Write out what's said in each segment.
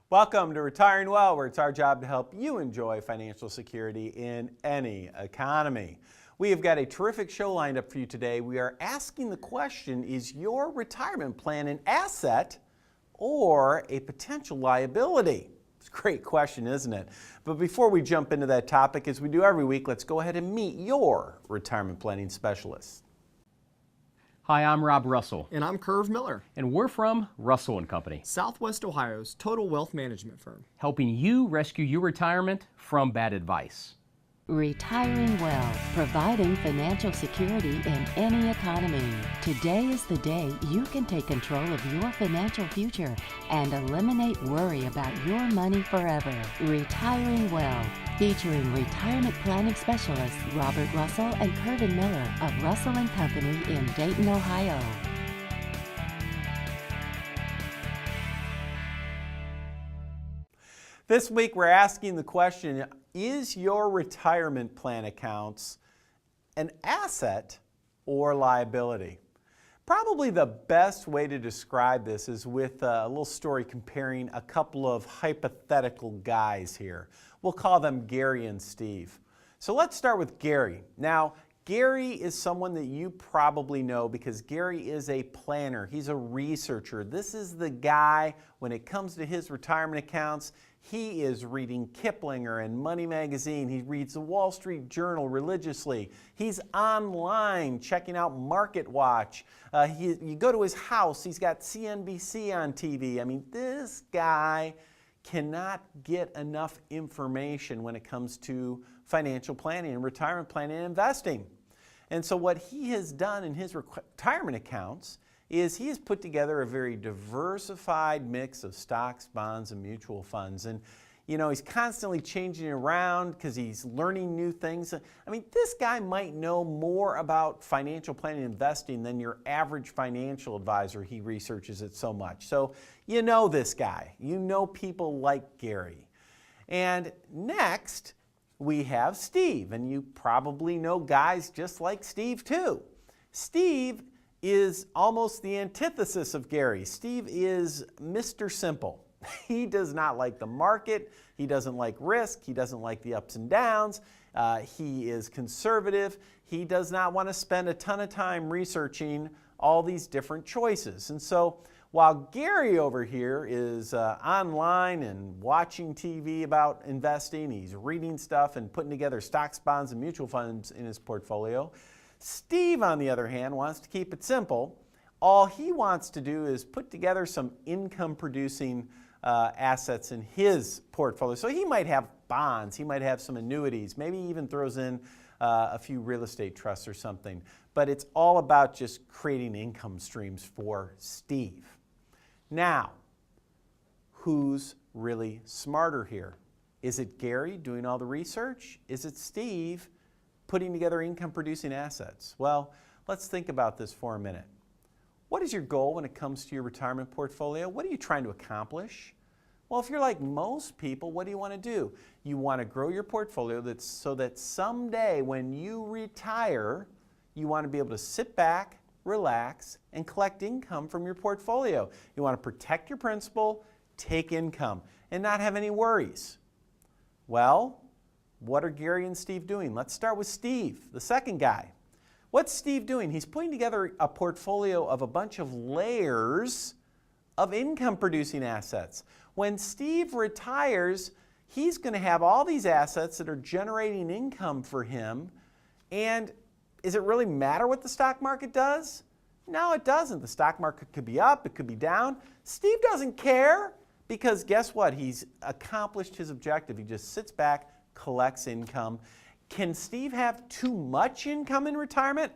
Welcome to Retiring Well, where it's our job to help you enjoy financial security in any economy. We have got a terrific show lined up for you today. We are asking the question, is your retirement plan an asset or a potential liability? It's a great question, isn't it? But before we jump into that topic, as we do every week, let's go ahead and meet your retirement planning specialist. Hi, I'm Rob Russell. And I'm Curve Miller. And we're from Russell & Company, Southwest Ohio's total wealth management firm, helping you rescue your retirement from bad advice. Retiring well, providing financial security in any economy. Today is the day you can take control of your financial future and eliminate worry about your money forever. Retiring well, featuring retirement planning specialists Robert Russell and Curvin Miller of Russell & Company in Dayton, Ohio. This week we're asking the question, is your retirement plan accounts an asset or liability? Probably the best way to describe this is with a little story comparing a couple of hypothetical guys here. We'll call them Gary and Steve. So let's start with Gary. Now, Gary is someone that you probably know because Gary is a planner. He's a researcher. This is the guy, when it comes to his retirement accounts, he is reading Kiplinger and Money Magazine. He reads the Wall Street Journal religiously. He's online checking out Market Watch. You go to his house, he's got CNBC on TV. I mean, this guy cannot get enough information when it comes to financial planning and retirement planning and investing. And so what he has done in his retirement accounts is he has put together a very diversified mix of stocks, bonds, and mutual funds. And you know, he's constantly changing it around because he's learning new things. I mean, this guy might know more about financial planning and investing than your average financial advisor. He researches it so much. So you know this guy. You know people like Gary. And next, we have Steve. And you probably know guys just like Steve too. Steve is almost the antithesis of Gary. Steve is Mr. Simple. He does not like the market. He doesn't like risk. He doesn't like the ups and downs. He is conservative. He does not want to spend a ton of time researching all these different choices. And so while Gary over here is online and watching TV about investing, he's reading stuff and putting together stocks, bonds, and mutual funds in his portfolio, Steve, on the other hand, wants to keep it simple. All he wants to do is put together some income-producing assets in his portfolio. So he might have bonds, he might have some annuities, maybe even throws in a few real estate trusts or something. But it's all about just creating income streams for Steve. Now, who's really smarter here? Is it Gary doing all the research? Is it Steve putting together income-producing assets? Well, let's think about this for a minute. What is your goal when it comes to your retirement portfolio? What are you trying to accomplish? Well, if you're like most people, what do you want to do? You want to grow your portfolio so that someday when you retire, you want to be able to sit back, relax, and collect income from your portfolio. You want to protect your principal, take income, and not have any worries. Well, what are Gary and Steve doing? Let's start with Steve, the second guy. What's Steve doing? He's putting together a portfolio of a bunch of layers of income-producing assets. When Steve retires, he's going to have all these assets that are generating income for him. And does it really matter what the stock market does? No, it doesn't. The stock market could be up, it could be down. Steve doesn't care because guess what? He's accomplished his objective. He just sits back, collects income. Can Steve have too much income in retirement?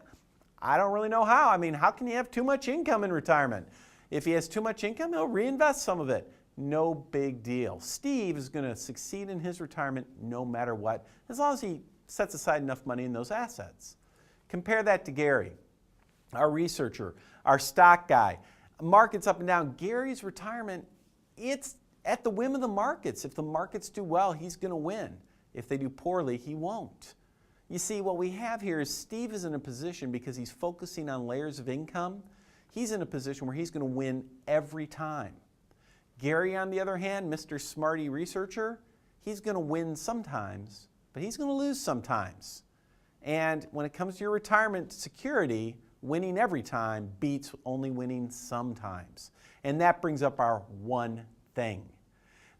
I don't really know how. I mean, how can you have too much income in retirement? If he has too much income, he'll reinvest some of it. No big deal. Steve is going to succeed in his retirement no matter what, as long as he sets aside enough money in those assets. Compare that to Gary, our researcher, our stock guy. Markets up and down. Gary's retirement, it's at the whim of the markets. If the markets do well, he's going to win. If they do poorly, he won't. You see, what we have here is Steve is in a position because he's focusing on layers of income. He's in a position where he's going to win every time. Gary, on the other hand, Mr. Smarty researcher, he's going to win sometimes, but he's going to lose sometimes. And when it comes to your retirement security, winning every time beats only winning sometimes. And that brings up our one thing.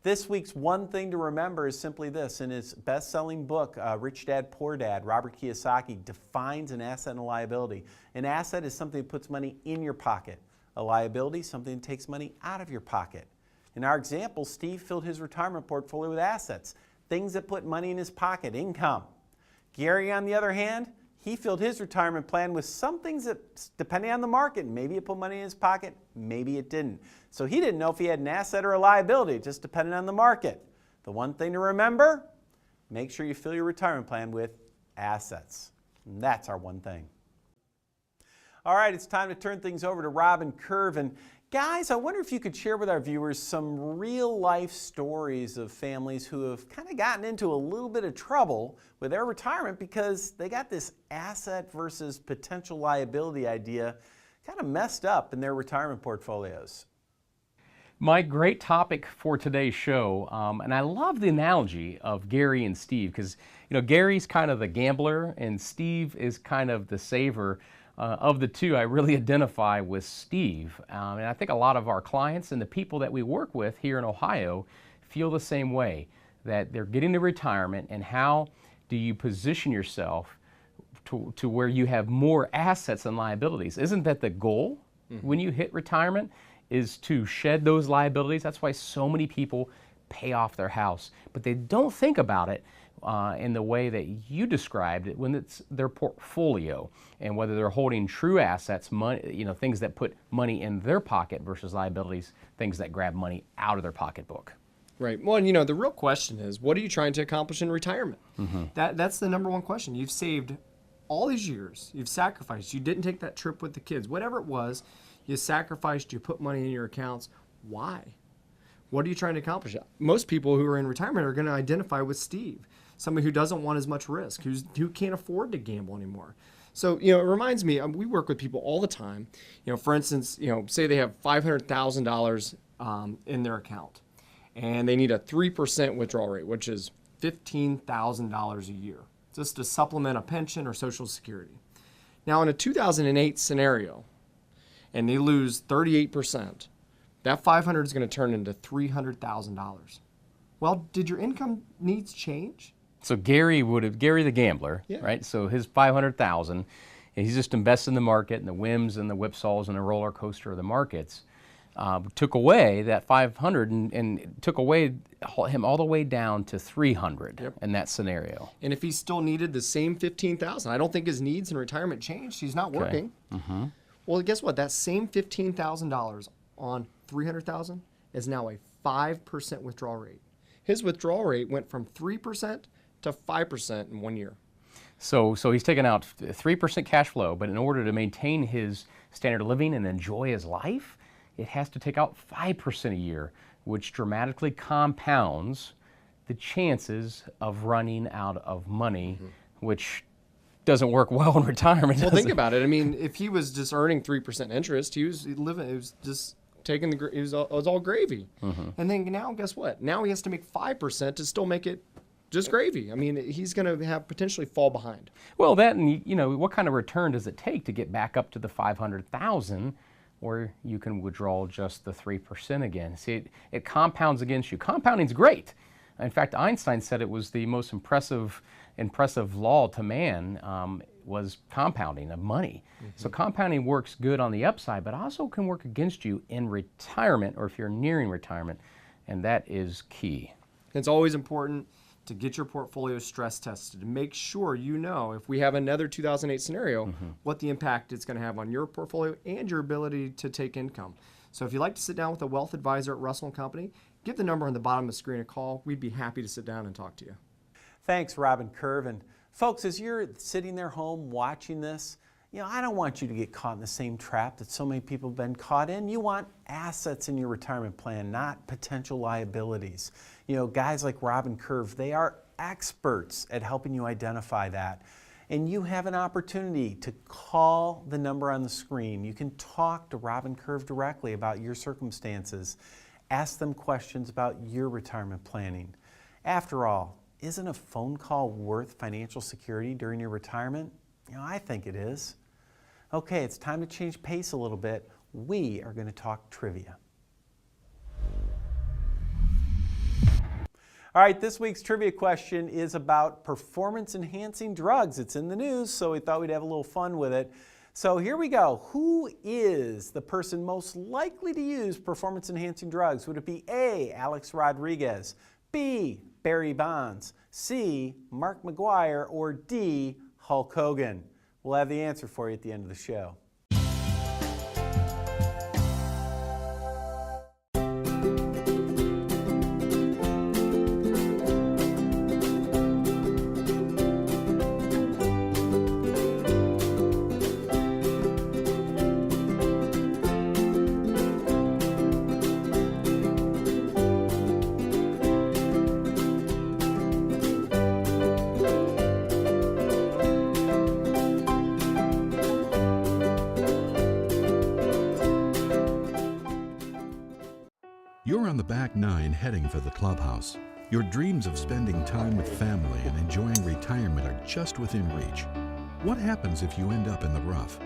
This week's one thing to remember is simply this. In his best-selling book, Rich Dad, Poor Dad, Robert Kiyosaki defines an asset and a liability. An asset is something that puts money in your pocket. A liability is something that takes money out of your pocket. In our example, Steve filled his retirement portfolio with assets, things that put money in his pocket, income. Gary, on the other hand, he filled his retirement plan with some things that, depending on the market, maybe it put money in his pocket, maybe it didn't. So he didn't know if he had an asset or a liability, just depending on the market. The one thing to remember, make sure you fill your retirement plan with assets. And that's our one thing. All right, it's time to turn things over to Robin Curve. And guys, I wonder if you could share with our viewers some real-life stories of families who have kind of gotten into a little bit of trouble with their retirement because they got this asset versus potential liability idea kind of messed up in their retirement portfolios. My great topic for today's show, and I love the analogy of Gary and Steve because, Gary's kind of the gambler and Steve is kind of the saver. Of the two, I really identify with Steve. And I think a lot of our clients and the people that we work with here in Ohio feel the same way, that they're getting to retirement, and how do you position yourself to where you have more assets than liabilities? Isn't that the goal when you hit retirement, is to shed those liabilities? That's why so many people pay off their house, but they don't think about it in the way that you described it when it's their portfolio, and whether they're holding true assets, money, things that put money in their pocket versus liabilities, things that grab money out of their pocketbook. Right. Well, and the real question is, what are you trying to accomplish in retirement? That's the number one question. You've saved all these years. You've sacrificed. You didn't take that trip with the kids. Whatever it was, you sacrificed. You put money in your accounts. Why? What are you trying to accomplish? Most people who are in retirement are going to identify with Steve, somebody who doesn't want as much risk, who can't afford to gamble anymore. So, it reminds me, we work with people all the time. For instance, say they have $500,000 in their account, and they need a 3% withdrawal rate, which is $15,000 a year, just to supplement a pension or Social Security. Now, in a 2008 scenario, and they lose 38%, that $500 is going to turn into $300,000. Well, did your income needs change? So Gary the gambler, right? So his $500,000, he's just invested in the market and the whims and the whipsaws and the roller coaster of the markets. Took away that $500 and took away him all the way down to $300 in that scenario. And if he still needed the same $15,000, I don't think his needs in retirement changed. He's not working. Well, guess what? That same $15,000 on $300,000 is now a 5% withdrawal rate. His withdrawal rate went from 3% to 5% in 1 year. So he's taken out 3% cash flow, but in order to maintain his standard of living and enjoy his life, it has to take out 5% a year, which dramatically compounds the chances of running out of money, which doesn't work well in retirement. Well, think about it. I mean, if he was just earning 3% interest, he was just taking it was all gravy. And then now, guess what? Now he has to make 5% to still make it just gravy. I mean, he's going to have potentially fall behind. Well, that, and what kind of return does it take to get back up to the $500,000, where you can withdraw just the 3% again? See, it compounds against you. Compounding's great. In fact, Einstein said it was the most impressive law to man, was compounding of money. So compounding works good on the upside, but also can work against you in retirement, or if you're nearing retirement, and that is key. It's always important to get your portfolio stress tested to make sure if we have another 2008 scenario, what the impact it's going to have on your portfolio and your ability to take income. So if you'd like to sit down with a wealth advisor at Russell & Company, give the number on the bottom of the screen a call. We'd be happy to sit down and talk to you. Thanks, Robin Curve. And folks, as you're sitting there home watching this, I don't want you to get caught in the same trap that so many people have been caught in. You want assets in your retirement plan, not potential liabilities. Guys like Robin Curve, they are experts at helping you identify that. And you have an opportunity to call the number on the screen. You can talk to Robin Curve directly about your circumstances. Ask them questions about your retirement planning. After all, isn't a phone call worth financial security during your retirement? I think it is. Okay, it's time to change pace a little bit. We are going to talk trivia. All right, this week's trivia question is about performance-enhancing drugs. It's in the news, so we thought we'd have a little fun with it. So here we go. Who is the person most likely to use performance-enhancing drugs? Would it be A, Alex Rodriguez, B, Barry Bonds, C, Mark McGwire, or D, Hulk Hogan? We'll have the answer for you at the end of the show. You're on the back nine heading for the clubhouse. Your dreams of spending time with family and enjoying retirement are just within reach. What happens if you end up in the rough?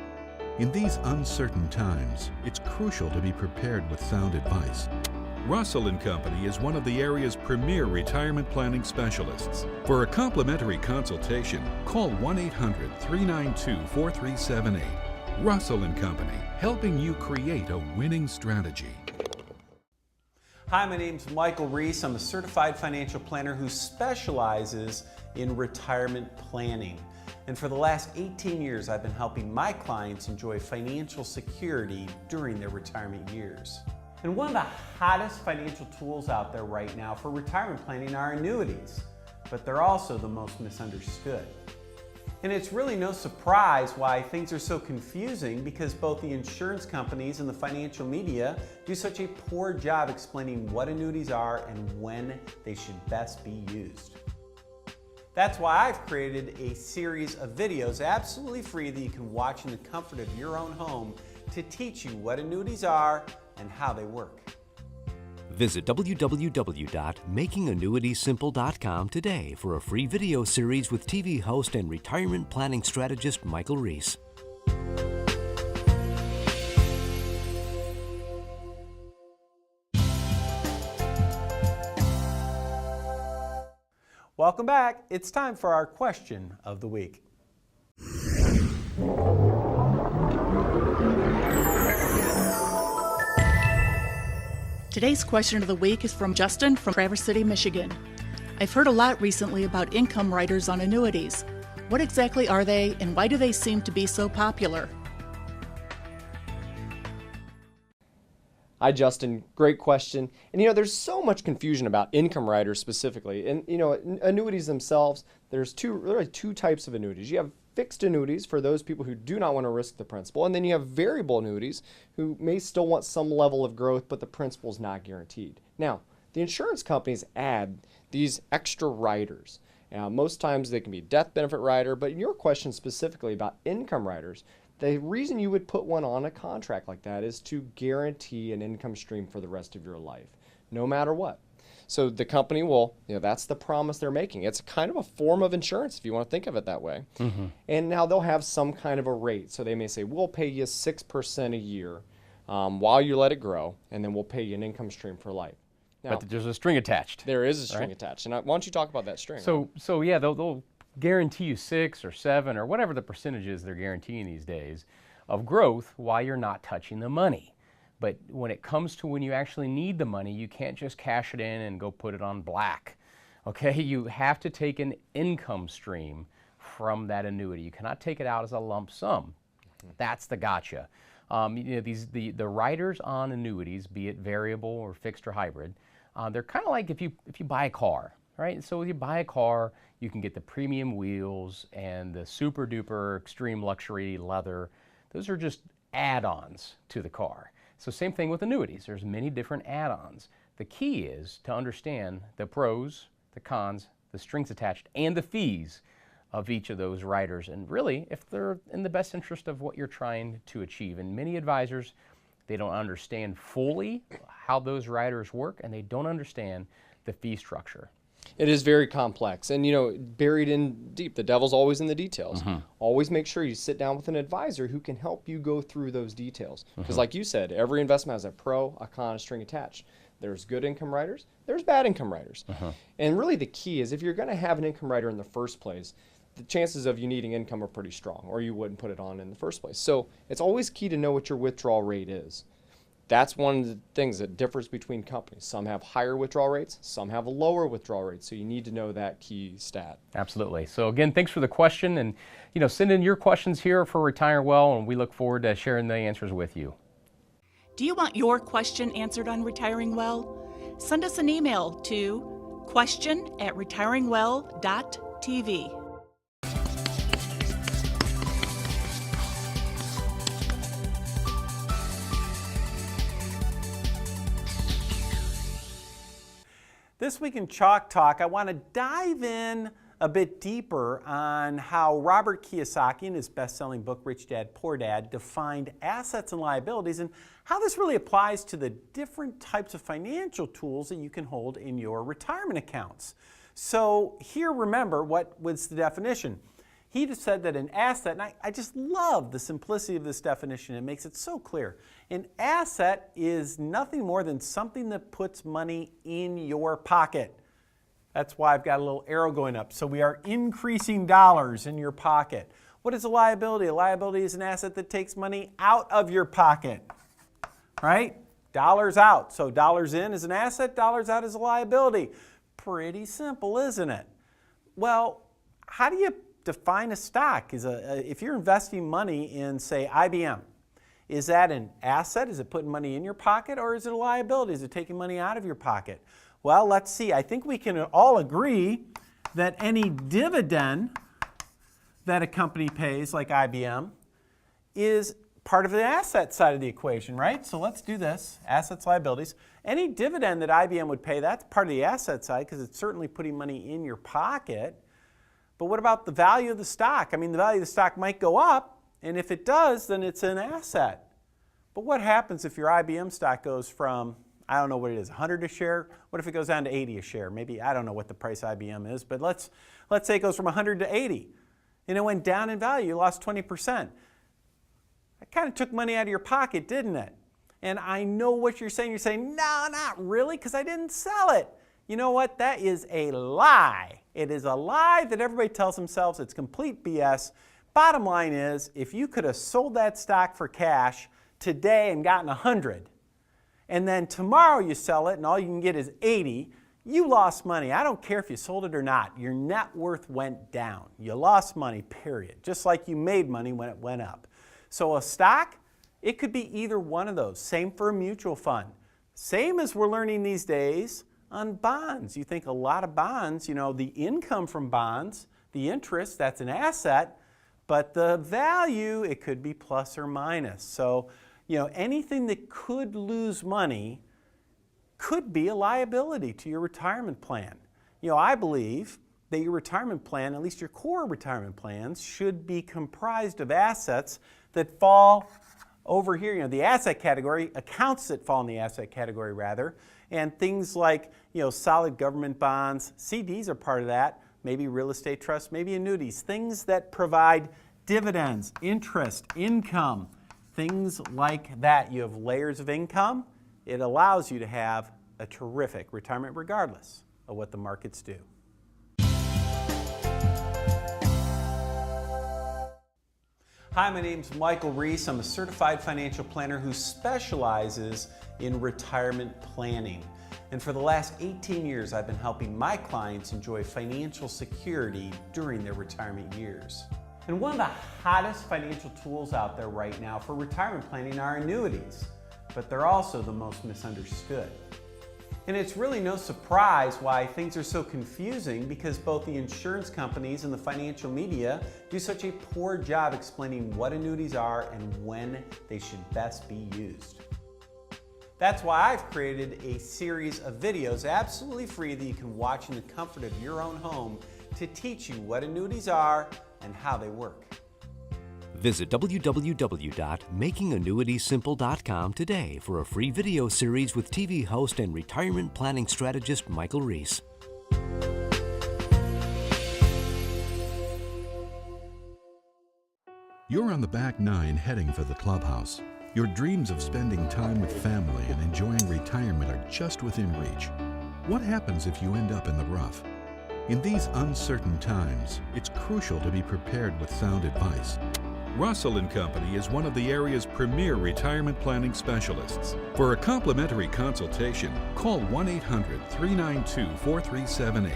In these uncertain times, it's crucial to be prepared with sound advice. Russell & Company is one of the area's premier retirement planning specialists. For a complimentary consultation, call 1-800-392-4378. Russell & Company, helping you create a winning strategy. Hi, my name's Michael Reese. I'm a certified financial planner who specializes in retirement planning. And for the last 18 years, I've been helping my clients enjoy financial security during their retirement years. And one of the hottest financial tools out there right now for retirement planning are annuities, but they're also the most misunderstood. And it's really no surprise why things are so confusing, because both the insurance companies and the financial media do such a poor job explaining what annuities are and when they should best be used. That's why I've created a series of videos absolutely free that you can watch in the comfort of your own home to teach you what annuities are and how they work. Visit www.makingannuitiessimple.com today for a free video series with TV host and retirement planning strategist Michael Reese. Welcome back. It's time for our question of the week. Today's question of the week is from Justin from Traverse City, Michigan. I've heard a lot recently about income riders on annuities. What exactly are they, and why do they seem to be so popular? Hi, Justin. Great question. And there's so much confusion about income riders specifically. And annuities themselves, there's really two types of annuities. You have fixed annuities for those people who do not want to risk the principal, and then you have variable annuities who may still want some level of growth, but the principal is not guaranteed. Now, the insurance companies add these extra riders. Most times they can be a death benefit rider, but in your question specifically about income riders, the reason you would put one on a contract like that is to guarantee an income stream for the rest of your life, no matter what. So the company will, that's the promise they're making. It's kind of a form of insurance, if you want to think of it that way. Mm-hmm. And now they'll have some kind of a rate. So they may say, we'll pay you 6% a year while you let it grow, and then we'll pay you an income stream for life. Now, But there's a string attached. there is a string attached. And why don't you talk about that string? So yeah, they'll guarantee you 6 or 7 or whatever the percentage is they're guaranteeing these days of growth while you're not touching the money. But when it comes to when you actually need the money, you can't just cash it in and go put it on black. Okay, you have to take an income stream from that annuity. You cannot take it out as a lump sum. Mm-hmm. That's the gotcha. The riders on annuities, be it variable or fixed or hybrid, they're kind of like if you buy a car, right? So if you buy a car, you can get the premium wheels and the super duper extreme luxury leather. Those are just add-ons to the car. So same thing with annuities. There's many different add-ons. The key is to understand the pros, the cons, the strings attached, and the fees of each of those riders, and really if they're in the best interest of what you're trying to achieve. And many advisors, They don't understand fully how those riders work, and they don't understand the fee structure. It is very complex, and buried in deep, the devil's always in the details. Always make sure you sit down with an advisor who can help you go through those details. Because like you said, every investment has a pro, a con, a string attached. There's good income riders, there's bad income riders. And really the key is, if you're going to have an income rider in the first place, the chances of you needing income are pretty strong, or you wouldn't put it on in the first place. So it's always key to know what your withdrawal rate is. That's one of the things that differs between companies. Some have higher withdrawal rates, some have lower withdrawal rates. So you need to know that key stat. Absolutely. So again, thanks for the question, and send in your questions here for Retire Well, and we look forward to sharing the answers with you. Do you want your question answered on Retiring Well? Send us an email to question@retiringwell.tv. This week in Chalk Talk, I want to dive in a bit deeper on how Robert Kiyosaki in his best-selling book, Rich Dad, Poor Dad, defined assets and liabilities, and how this really applies to the different types of financial tools that you can hold in your retirement accounts. So here, remember, what was the definition? He just said that an asset, and I just love the simplicity of this definition. It makes it so clear. An asset is nothing more than something that puts money in your pocket. That's why I've got a little arrow going up. So we are increasing dollars in your pocket. What is a liability? A liability is an asset that takes money out of your pocket, right? Dollars out. So dollars in is an asset, dollars out is a liability. Pretty simple, isn't it? Well, how do you define a stock? If you're investing money in, say, IBM, is that an asset? Is it putting money in your pocket, or is it a liability? Is it taking money out of your pocket? Well, let's see. I think we can all agree that any dividend that a company pays, like IBM, is part of the asset side of the equation, right? So let's do this. Assets, liabilities. Any dividend that IBM would pay, that's part of the asset side, because it's certainly putting money in your pocket. But what about the value of the stock? I mean, the value of the stock might go up, and if it does, then it's an asset. But what happens if your IBM stock goes from, I don't know what it is, 100 a share? What if it goes down to 80 a share? Maybe, I don't know what the price IBM is, but let's say it goes from 100 to 80, and it went down in value. You lost 20%. That kind of took money out of your pocket, didn't it? And I know what you're saying. You're saying, no, not really, because I didn't sell it. You know what? That is a lie. It is a lie that everybody tells themselves. It's complete BS. Bottom line is, if you could have sold that stock for cash today and gotten 100, and then tomorrow you sell it and all you can get is 80, you lost money. I don't care if you sold it or not. Your net worth went down. You lost money, period. Just like you made money when it went up. So a stock, it could be either one of those. Same for a mutual fund. Same as we're learning these days on bonds. You think a lot of bonds, the income from bonds, the interest, that's an asset, but the value, it could be plus or minus. So, anything that could lose money could be a liability to your retirement plan. I believe that your retirement plan, at least your core retirement plans, should be comprised of assets that fall over here, the asset category, accounts that fall in the asset category rather, and things like, solid government bonds, CDs are part of that, maybe real estate trusts, maybe annuities, things that provide dividends, interest, income, things like that. You have layers of income. It allows you to have a terrific retirement regardless of what the markets do. Hi, my name's Michael Reese. I'm a certified financial planner who specializes in retirement planning. And for the last 18 years, I've been helping my clients enjoy financial security during their retirement years. And one of the hottest financial tools out there right now for retirement planning are annuities, but they're also the most misunderstood. And it's really no surprise why things are so confusing, because both the insurance companies and the financial media do such a poor job explaining what annuities are and when they should best be used. That's why I've created a series of videos absolutely free that you can watch in the comfort of your own home to teach you what annuities are and how they work. Visit www.makingannuitiessimple.com today for a free video series with TV host and retirement planning strategist Michael Reese. You're on the back nine heading for the clubhouse. Your dreams of spending time with family and enjoying retirement are just within reach. What happens if you end up in the rough? In these uncertain times, it's crucial to be prepared with sound advice. Russell & Company is one of the area's premier retirement planning specialists. For a complimentary consultation, call 1-800-392-4378.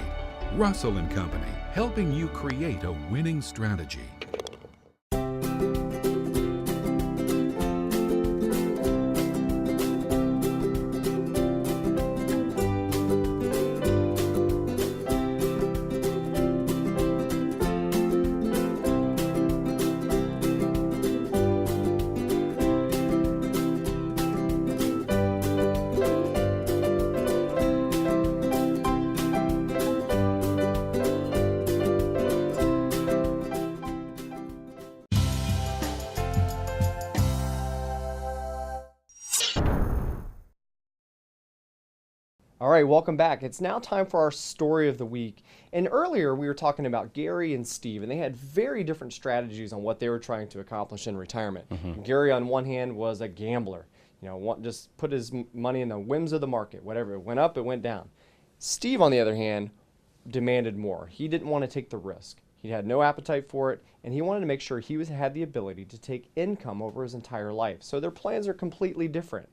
Russell & Company, helping you create a winning strategy. All right, welcome back. It's now time for our story of the week. And earlier we were talking about Gary and Steve, and they had very different strategies on what they were trying to accomplish in retirement. Gary, on one hand, was a gambler. Just put his money in the whims of the market. Whatever, it went up, it went down. Steve, on the other hand, demanded more. He didn't want to take the risk. He had no appetite for it, and he wanted to make sure he had the ability to take income over his entire life. So their plans are completely different.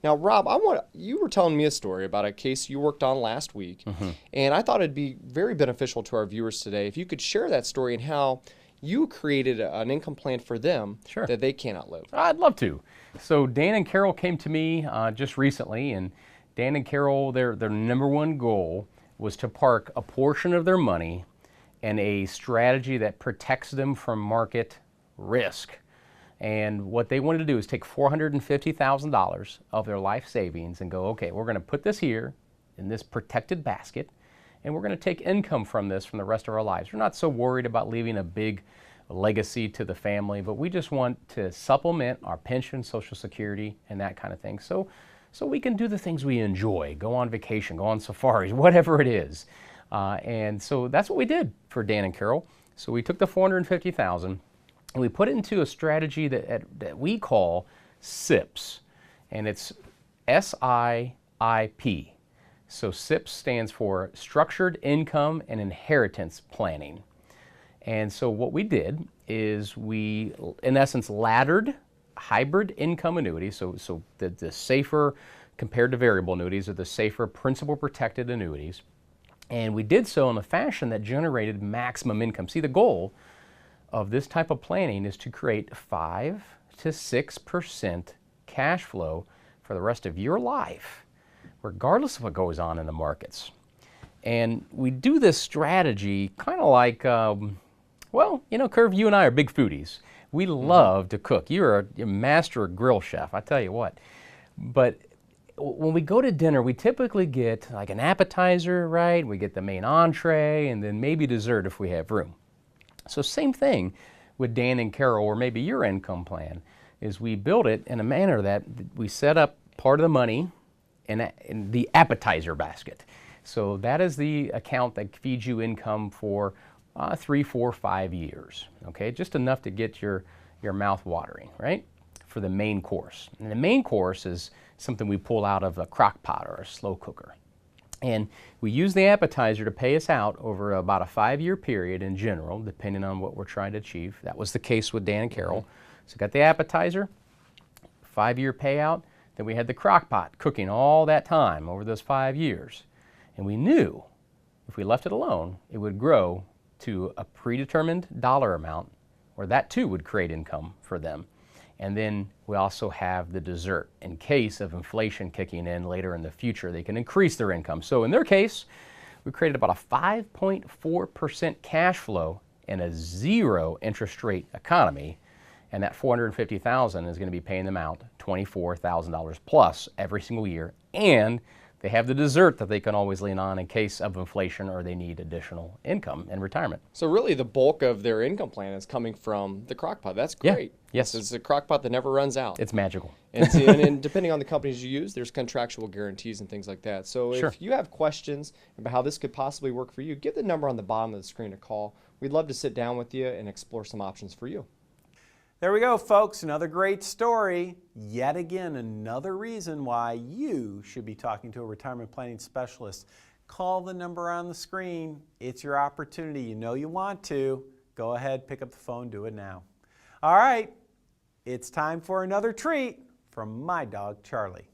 Now, Rob, you were telling me a story about a case you worked on last week, and I thought it'd be very beneficial to our viewers today if you could share that story and how you created an income plan for them that they can't outlive. I'd love to. So Dan and Carol came to me just recently, and Dan and Carol, their number one goal was to park a portion of their money in a strategy that protects them from market risk. And what they wanted to do is take $450,000 of their life savings and go, okay, we're going to put this here in this protected basket, and we're going to take income from this from the rest of our lives. We're not so worried about leaving a big legacy to the family, but we just want to supplement our pension, Social Security, and that kind of thing. So we can do the things we enjoy, go on vacation, go on safaris, whatever it is. And so that's what we did for Dan and Carol. So we took the $450,000 and we put it into a strategy that we call SIPs, and it's SIIP. So SIPs stands for Structured Income and Inheritance Planning. And so what we did is we, in essence, laddered hybrid income annuities, so the safer compared to variable annuities are the safer principal protected annuities. And we did so in a fashion that generated maximum income. See, the goal of this type of planning is to create 5 to 6% cash flow for the rest of your life, regardless of what goes on in the markets. And we do this strategy kind of like, Curve, you and I are big foodies. We love to cook. You're a master grill chef, I tell you what. But when we go to dinner, we typically get like an appetizer, right? We get the main entree and then maybe dessert if we have room. So same thing with Dan and Carol, or maybe your income plan, is we build it in a manner that we set up part of the money in the appetizer basket. So that is the account that feeds you income for 3, 4, 5 years, okay? Just enough to get your mouth watering, right? For the main course. And the main course is something we pull out of a crock pot or a slow cooker. And we use the appetizer to pay us out over about a 5-year period in general, depending on what we're trying to achieve. That was the case with Dan and Carol. So got the appetizer, 5-year payout, then we had the crock pot cooking all that time over those 5 years. And we knew if we left it alone, it would grow to a predetermined dollar amount, where that too would create income for them. And then we also have the dessert. In case of inflation kicking in later in the future, they can increase their income. So in their case, we created about a 5.4% cash flow in a 0 interest rate economy. And that $450,000 is going to be paying them out $24,000 plus every single year. And they have the dessert that they can always lean on in case of inflation or they need additional income in retirement. So really the bulk of their income plan is coming from the crock pot. That's Yeah. great. Yes. It's a crock pot that never runs out. It's magical. And depending on the companies you use, there's contractual guarantees and things like that. So Sure. if you have questions about how this could possibly work for you, give the number on the bottom of the screen a call. We'd love to sit down with you and explore some options for you. There we go, folks. Another great story. Yet again, another reason why you should be talking to a retirement planning specialist. Call the number on the screen. It's your opportunity. You know you want to. Go ahead, pick up the phone, do it now. All right, it's time for another treat from my dog, Charlie.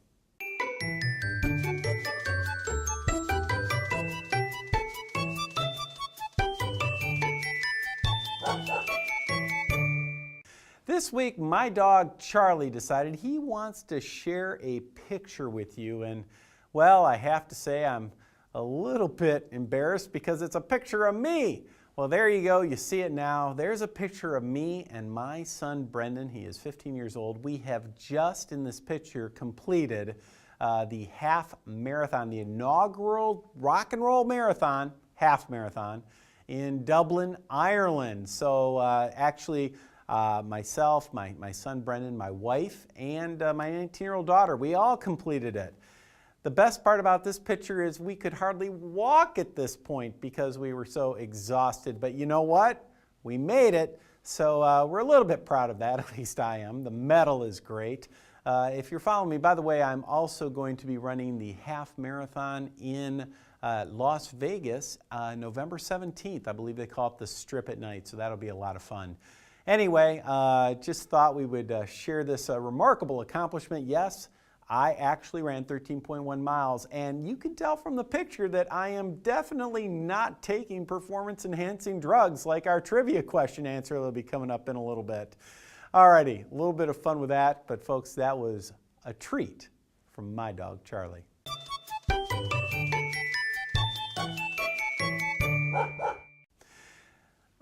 This week, my dog Charlie decided he wants to share a picture with you, and well, I have to say I'm a little bit embarrassed because it's a picture of me. Well, there you go, you see it now. There's a picture of me and my son Brendan. He is 15 years old. We have just in this picture completed the half marathon, the inaugural rock and roll marathon, half marathon, in Dublin, Ireland. So actually, myself, my son Brendan, my wife, and my 19-year-old daughter, we all completed it. The best part about this picture is we could hardly walk at this point because we were so exhausted. But you know what? We made it. So we're a little bit proud of that, at least I am. The medal is great. If you're following me, by the way, I'm also going to be running the half marathon in Las Vegas, November 17th. I believe they call it the Strip at night, so that'll be a lot of fun. Anyway, just thought we would share this remarkable accomplishment. Yes, I actually ran 13.1 miles, and you can tell from the picture that I am definitely not taking performance-enhancing drugs like our trivia question answer that will be coming up in a little bit. Alrighty, a little bit of fun with that, but folks, that was a treat from my dog, Charlie.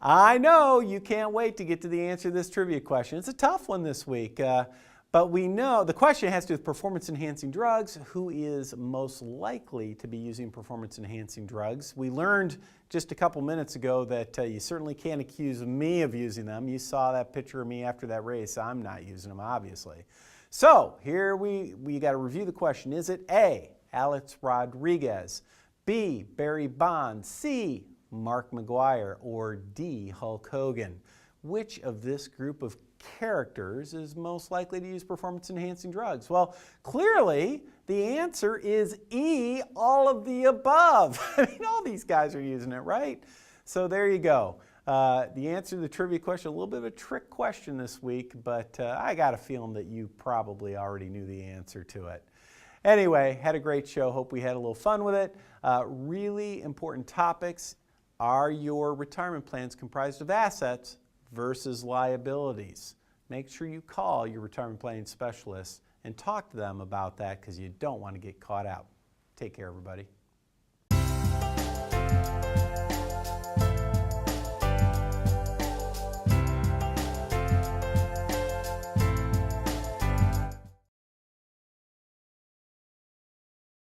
I know you can't wait to get to the answer to this trivia question. It's a tough one this week, but we know the question has to do with performance-enhancing drugs. Who is most likely to be using performance-enhancing drugs? We learned just a couple minutes ago that you certainly can't accuse me of using them. You saw that picture of me after that race. I'm not using them, obviously. So here we got to review the question. Is it A, Alex Rodriguez, B, Barry Bonds, C, Mark McGuire, or D, Hulk Hogan? Which of this group of characters is most likely to use performance-enhancing drugs? Well, clearly the answer is E, all of the above. I mean, all these guys are using it, right? So there you go. The answer to the trivia question, a little bit of a trick question this week, but I got a feeling that you probably already knew the answer to it. Anyway, had a great show. Hope we had a little fun with it. Really important topics. Are your retirement plans comprised of assets versus liabilities? Make sure you call your retirement planning specialist and talk to them about that because you don't want to get caught out. Take care, everybody.